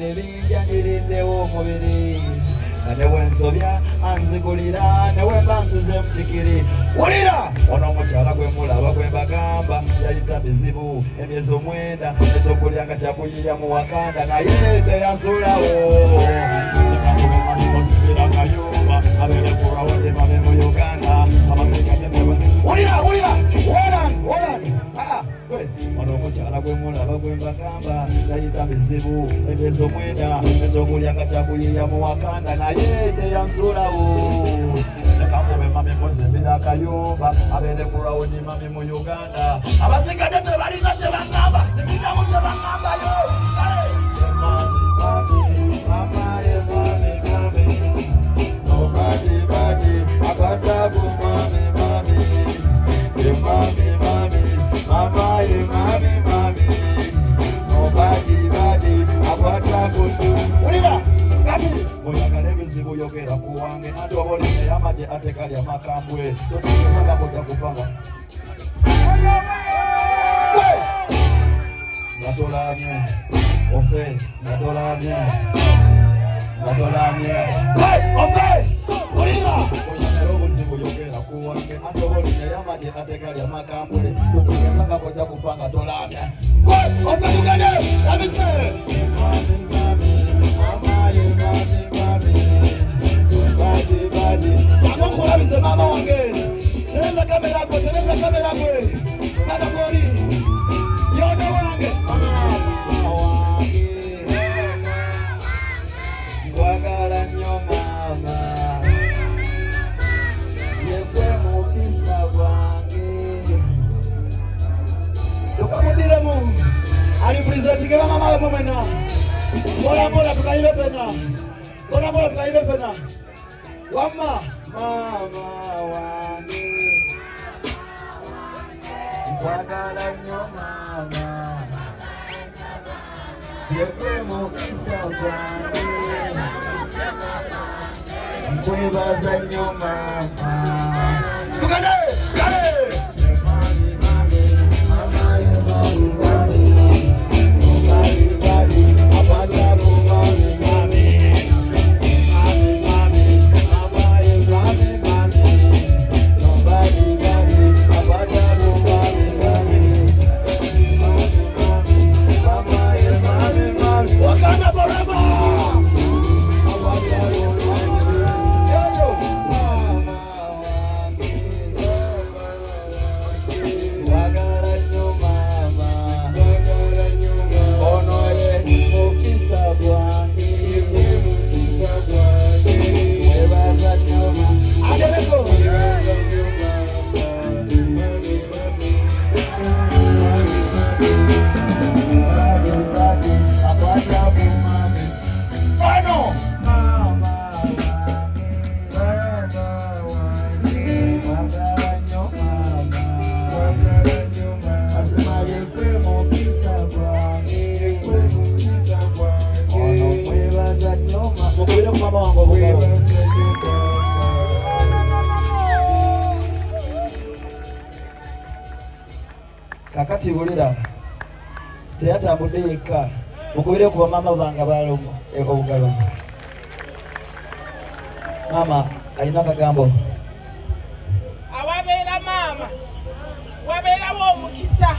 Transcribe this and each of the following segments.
nebinja njiriddewo omubiri newe nsobya anzigulira newe mbansuze mukikiri wulira ono omukyala gwe mulaba gwe mbagamba yayita bizibu emyezi 9 ekyokulya nga kyakuyiya mu wakanda naye teyansulawo kayumba abere kurawode mabe mu Uganda amasika temewe wulira ono omukyala gwe mulaba gwe mbagamba yayita bizibu emyezi 9 ekyokulya nga kyakuyiya mu wakanda naye teyansulawo nekakube mami muzimbira akayumba abere kurawode mami mu Uganda abasikadde tebalina kyebagamba tekigamu kyebagambayo yogera kuwange ate oboline yamaje atekalya makambwe tokisemanga koja kufanga natolamye ofe natolamye ofe ulira oyagala obuzibu yogera kuwange ate oboline yamaje atekalya makambwe tokisemanga koja kufanga tolamye ofe tugende abise Bize mama wange tereza kamera gwe nada goli yono wange wagala nyo mama yekwe mukisa wange tukamudire mu ali present ke mama wa mwena bola tukaibe pena wama mama wange wagala nyo mama yekwe mukisa gwange nkwebaza nnyo mama tugende kakati bulira teyatambudde yekka mukubire kuba mama banga balomo obugalo mama alina akagambo awabeera mama wabeerawo omukisa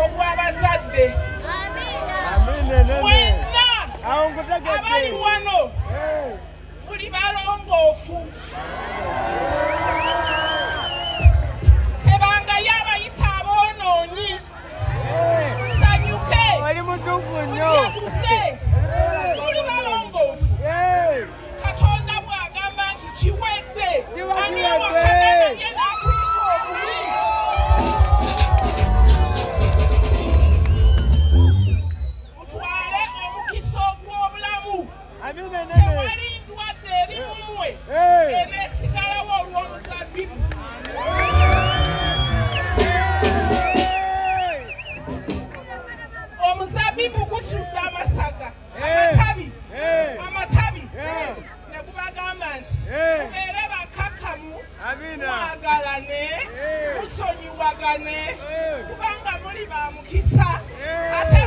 ogw'abazadde wenna abali wano buli balongoofu tebangayo abayita aboonoonyi musanyuke mujaguze buli balongoofu Katonda bw'agamba nti kiwedde ani awakana naye n'akuyita obubi mutwale omukisa ogw'obulamu tewali ndwadde eri mumwe eneesigalawo olw'omuzabbibu omuzabbibu gusudde amasaga amatabi ne gubagamba nti mubeere bakakamu mwagalane musonyiwagane kubanga muli ba mukisa ate